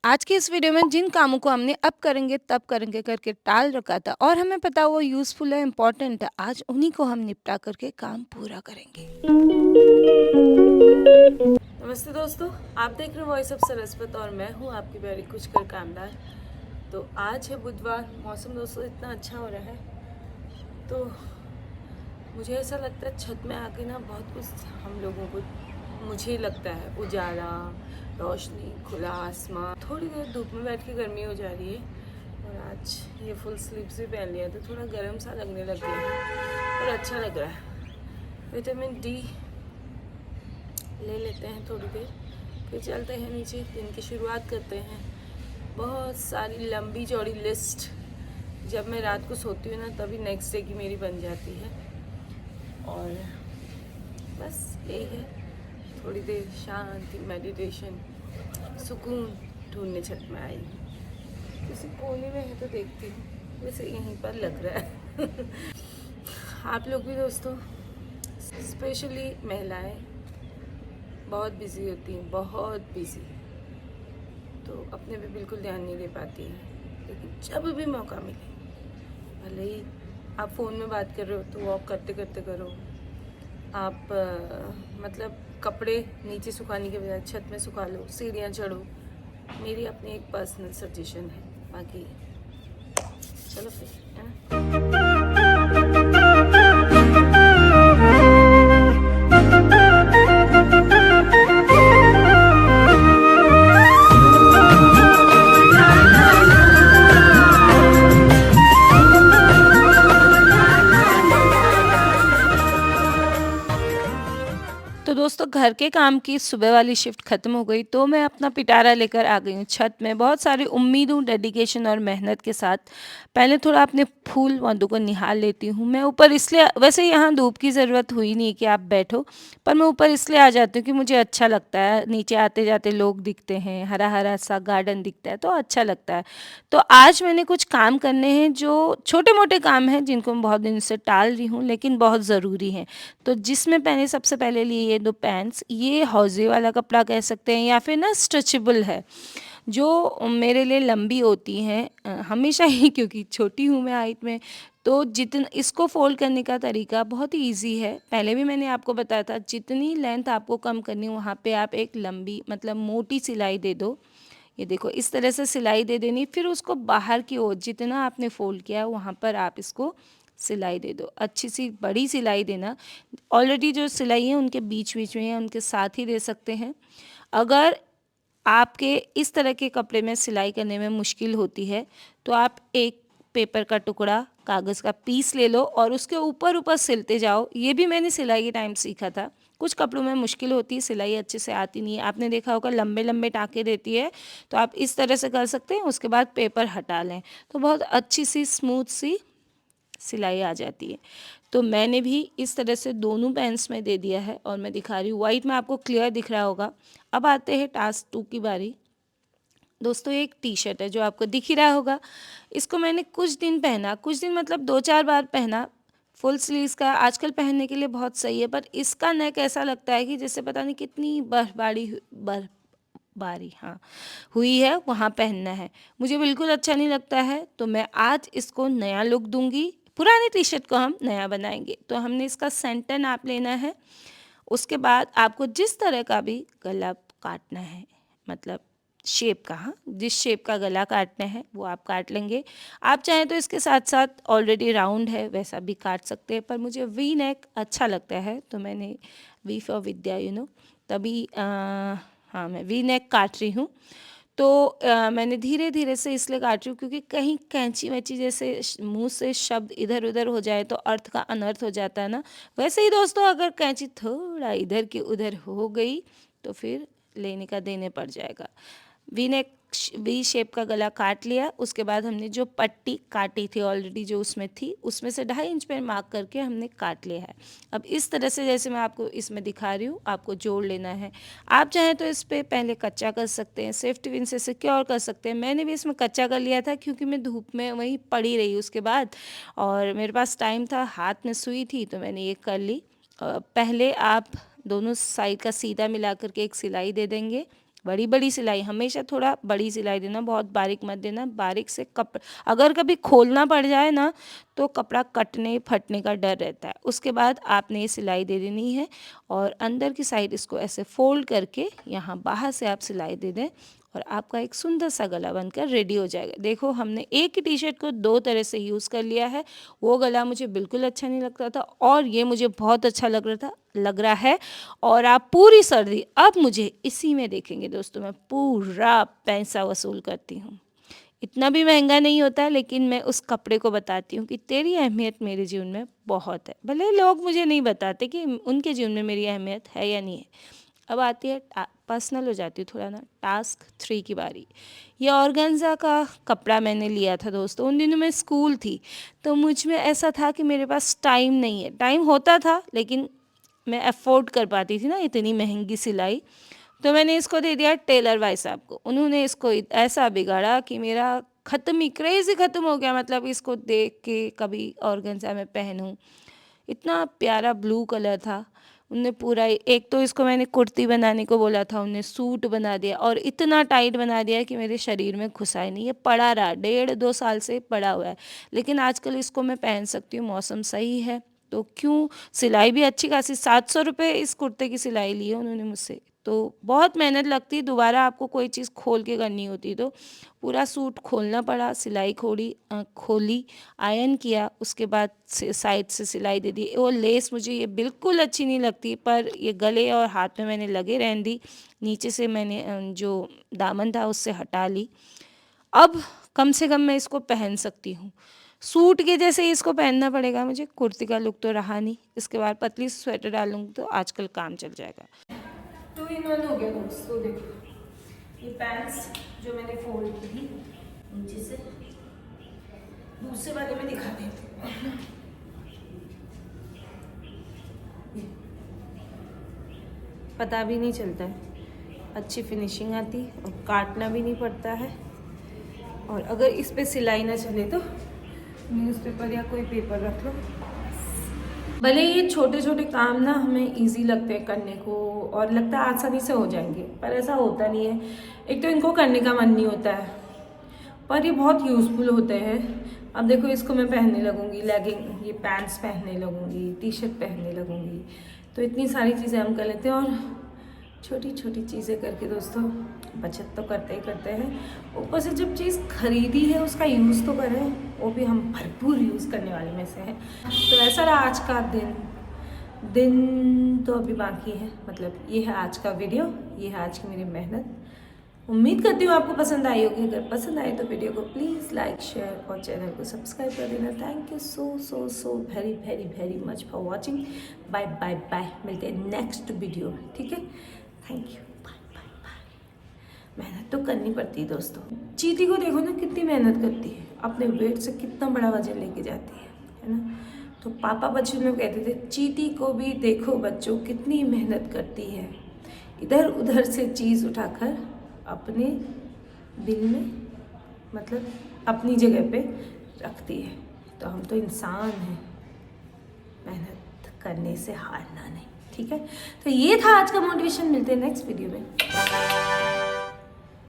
आज की इस वीडियो में जिन कामों को हमने अब करेंगे तब करेंगे करके टाल रखा था और हमें पता वो यूज़फुल है, इम्पोर्टेंट है, आज उन्हीं को हम निपटा करके काम पूरा करेंगे। नमस्ते दोस्तों, आप देख रहे हो वॉइस ऑफ सरस्वत और मैं हूँ आपकी प्यारी कुछ कर कामदार। तो आज है बुधवार, मौसम दोस्तों इतना अच्छा हो रहा है, तो मुझे ऐसा लगता है छत में आके ना बहुत कुछ हम लोगों को, मुझे लगता है उजाला, रोशनी, खुला आसमान। थोड़ी देर धूप में बैठ के गर्मी हो जा रही है और आज ये फुल स्लीव्स भी पहन लिया तो थोड़ा गर्म सा लगने लग गया है और अच्छा लग रहा है। विटामिन डी ले लेते हैं थोड़ी देर, फिर चलते हैं नीचे, दिन की शुरुआत करते हैं। बहुत सारी लंबी चौड़ी लिस्ट जब मैं रात को सोती हूँ ना तभी नेक्स्ट डे की मेरी बन जाती है और बस यही है, थोड़ी देर शांति, मेडिटेशन, सुकून ढूंढने छत में आई हूँ। किसी कोने में है तो देखती हूँ, वैसे यहीं पर लग रहा है। आप लोग भी दोस्तों, स्पेशली महिलाएं बहुत बिजी होती हैं, बहुत बिजी, तो अपने पे बिल्कुल ध्यान नहीं दे पाती हैं। लेकिन जब भी मौका मिले, भले ही आप फ़ोन में बात कर रहे हो तो वॉक करते करते करो, आप मतलब कपड़े नीचे सुखाने के बजाय छत में सुखा लो, सीढ़ियाँ चढ़ो। मेरी अपनी एक पर्सनल सजेशन है, बाकी चलो फिर, है ना। तो दोस्तों, घर के काम की सुबह वाली शिफ्ट ख़त्म हो गई तो मैं अपना पिटारा लेकर आ गई हूँ छत में, बहुत सारी उम्मीदों, डेडिकेशन और मेहनत के साथ। पहले थोड़ा अपने फूल पौधों को निहार लेती हूँ। मैं ऊपर इसलिए, वैसे यहाँ धूप की ज़रूरत हुई नहीं कि आप बैठो, पर मैं ऊपर इसलिए आ जाती हूँ कि मुझे अच्छा लगता है। नीचे आते जाते लोग दिखते हैं, हरा हरा सा गार्डन दिखता है तो अच्छा लगता है। तो आज मैंने कुछ काम करने हैं जो छोटे मोटे काम हैं जिनको मैं बहुत दिन से टाल रही हूँ लेकिन बहुत ज़रूरी हैं। तो जिसमें मैंने सबसे पहले लिए ये 2 पैंट्स, ये हौज़े वाला कपड़ा कह सकते हैं या फिर ना स्ट्रेचेबल है, जो मेरे लिए लंबी होती हैं हमेशा ही, क्योंकि छोटी हूँ मैं हाइट में। तो जितना इसको फ़ोल्ड करने का तरीका बहुत ही ईज़ी है। पहले भी मैंने आपको बताया था, जितनी लेंथ आपको कम करनी है वहाँ पे आप एक लंबी मतलब मोटी सिलाई दे दो। ये देखो, इस तरह से सिलाई दे देनी, फिर उसको बाहर की ओर जितना आपने फ़ोल्ड किया है वहाँ पर आप इसको सिलाई दे दो। अच्छी सी बड़ी सिलाई देना। ऑलरेडी जो सिलाई है उनके बीच बीच में है, उनके साथ ही दे सकते हैं। अगर आपके इस तरह के कपड़े में सिलाई करने में मुश्किल होती है तो आप एक पेपर का टुकड़ा, कागज़ का पीस ले लो और उसके ऊपर ऊपर सिलते जाओ। ये भी मैंने सिलाई के टाइम सीखा था। कुछ कपड़ों में मुश्किल होती है, सिलाई अच्छे से आती नहीं है, आपने देखा होगा लंबे लंबे टाँके देती है, तो आप इस तरह से कर सकते हैं। उसके बाद पेपर हटा लें तो बहुत अच्छी सी स्मूथ सी सिलाई आ जाती है। तो मैंने भी इस तरह से दोनों पैंट्स में दे दिया है और मैं दिखा रही हूँ। वाइट में आपको क्लियर दिख रहा होगा। अब आते हैं टास्क 2 की बारी। दोस्तों, ये एक टी शर्ट है जो आपको दिख ही रहा होगा। इसको मैंने कुछ दिन पहना, कुछ दिन मतलब 2-4 बार पहना। फुल स्लीव्स का आजकल पहनने के लिए बहुत सही है, पर इसका नेक ऐसा लगता है कि जैसे पता नहीं कितनी बर्फबारी हाँ हुई है, वहाँ पहनना है। मुझे बिल्कुल अच्छा नहीं लगता है, तो मैं आज इसको नया लुक दूंगी। पुरानी टी शर्ट को हम नया बनाएंगे। तो हमने इसका सेंटर नाप लेना है। उसके बाद आपको जिस तरह का भी गला काटना है, मतलब शेप का, हाँ, जिस शेप का गला काटना है वो आप काट लेंगे। आप चाहें तो इसके साथ साथ ऑलरेडी राउंड है वैसा भी काट सकते हैं, पर मुझे वी नेक अच्छा लगता है तो मैंने वी फॉर विद्या तभी हाँ, मैं वी नेक काट रही हूँ। तो मैंने धीरे धीरे से इसलिए काट रही हूँ क्योंकि कहीं कैंची वैंची जैसे मुंह से शब्द इधर उधर हो जाए तो अर्थ का अनर्थ हो जाता है ना। वैसे ही दोस्तों, अगर कैंची थोड़ा इधर की उधर हो गई तो फिर लेने का देने पड़ जाएगा। वी नेक, वी शेप का गला काट लिया। उसके बाद हमने जो पट्टी काटी थी ऑलरेडी, जो उसमें थी, उसमें से 2.5 इंच पर मार्क करके हमने काट लिया है। अब इस तरह से जैसे मैं आपको इसमें दिखा रही हूँ, आपको जोड़ लेना है। आप चाहें तो इस पर पहले कच्चा कर सकते हैं, सेफ्टी पिन से सिक्योर कर सकते हैं। मैंने भी इसमें कच्चा कर लिया था क्योंकि मैं धूप में वहीं पड़ी रही उसके बाद, और मेरे पास टाइम था, हाथ में सुई थी, तो मैंने ये कर ली। पहले आप दोनों साइड का सीधा मिला करके एक सिलाई दे देंगे बड़ी बड़ी सिलाई, हमेशा थोड़ा बड़ी सिलाई देना, बहुत बारीक मत देना। बारीक से अगर कभी खोलना पड़ जाए ना तो कपड़ा कटने फटने का डर रहता है। उसके बाद आपने ये सिलाई दे देनी है और अंदर की साइड इसको ऐसे फोल्ड करके यहाँ बाहर से आप सिलाई दे दें और आपका एक सुंदर सा गला बनकर रेडी हो जाएगा। देखो हमने एक ही टी शर्ट को 2 तरह से यूज़ कर लिया है। वो गला मुझे बिल्कुल अच्छा नहीं लगता था और ये मुझे बहुत अच्छा लग रहा है। और आप पूरी सर्दी अब मुझे इसी में देखेंगे दोस्तों, मैं पूरा पैसा वसूल करती हूँ। इतना भी महंगा नहीं होता है, लेकिन मैं उस कपड़े को बताती हूँ कि तेरी अहमियत मेरे जीवन में बहुत है। भले लोग मुझे नहीं बताते कि उनके जीवन में मेरी अहमियत है या नहीं है। अब आती है पर्सनल हो जाती हूँ थोड़ा ना, टास्क 3 की बारी। ये ऑर्गेन्जा का कपड़ा मैंने लिया था दोस्तों। उन दिनों मैं स्कूल थी तो मुझ में ऐसा था कि मेरे पास टाइम नहीं है। टाइम होता था लेकिन मैं अफोर्ड कर पाती थी ना इतनी महंगी सिलाई। तो मैंने इसको दे दिया टेलर भाई साहब को। उन्होंने इसको ऐसा बिगाड़ा कि मेरा क्रेज़ ख़त्म हो गया। मतलब इसको देख के कभी ऑर्गेन्जा में पहनूं, इतना प्यारा ब्लू कलर था। उनने पूरा एक तो इसको मैंने कुर्ती बनाने को बोला था, उनने सूट बना दिया और इतना टाइट बना दिया कि मेरे शरीर में घुसा ही नहीं। ये पड़ा रहा 1.5-2 साल से पड़ा हुआ है, लेकिन आजकल इसको मैं पहन सकती हूँ। मौसम सही है तो क्यों, सिलाई भी अच्छी खासी 700 रुपये इस कुर्ते की सिलाई ली है उन्होंने मुझसे। तो बहुत मेहनत लगती है, दोबारा आपको कोई चीज़ खोल के करनी होती तो पूरा सूट खोलना पड़ा। सिलाई खोली, आयरन किया, उसके बाद साइड से सिलाई दे दी। वो लेस मुझे ये बिल्कुल अच्छी नहीं लगती, पर ये गले और हाथ में मैंने लगे रहने दी। नीचे से मैंने जो दामन था उससे हटा ली। अब कम से कम मैं इसको पहन सकती हूँ। सूट के जैसे ही इसको पहनना पड़ेगा मुझे। कुर्ती का लुक तो रहा नहीं, इसके बाद पतली स्वेटर डालूंगी तो आजकल काम चल जाएगा। 2 in 1 हो गया दोस्तों। देखो ये पैंट्स जो मैंने फोल्ड की थी नीचे से, दूसरे वाले में दिखा देती हूँ। पता भी नहीं चलता है, अच्छी फिनिशिंग आती और काटना भी नहीं पड़ता है। और अगर इस पे सिलाई ना चले तो न्यूज़पेपर या कोई पेपर रख लो। भले ये छोटे छोटे काम ना हमें इजी लगते हैं करने को और लगता है आसानी से हो जाएंगे, पर ऐसा होता नहीं है। एक तो इनको करने का मन नहीं होता है, पर ये बहुत यूज़फुल होते हैं। अब देखो इसको मैं पहनने लगूंगी, लेगिंग, ये पैंट्स पहनने लगूंगी, टी शर्ट पहनने लगूंगी, तो इतनी सारी चीज़ें हम कर लेते हैं। और छोटी छोटी चीज़ें करके दोस्तों बचत तो करते ही करते हैं। ऊपर से जब चीज़ खरीदी है उसका यूज़ तो करें, वो भी हम भरपूर यूज़ करने वाले में से हैं। तो ऐसा रहा आज का दिन तो अभी बाकी है। मतलब ये है आज का वीडियो, ये है आज की मेरी मेहनत। उम्मीद करती हूँ आपको पसंद आई होगी। अगर पसंद आए तो वीडियो को प्लीज़ लाइक, शेयर और चैनल को सब्सक्राइब कर देना। Thank you so very much for watching. Bye bye bye, मिलते हैं नेक्स्ट वीडियो में, ठीक है। Thank you, bye bye bye. मेहनत तो करनी पड़ती है दोस्तों। चींटी को देखो ना कितनी मेहनत करती है, अपने वेट से कितना बड़ा वजन लेके जाती है ना। तो पापा बच्चों में कहते थे चींटी को भी देखो बच्चों कितनी मेहनत करती है, इधर उधर से चीज़ उठाकर अपने बिल में, मतलब अपनी जगह पे रखती है। तो हम तो इंसान हैं, मेहनत करने से हारना नहीं, ठीक है। तो ये था आज का मोटिवेशन। मिलते हैं नेक्स्ट वीडियो में।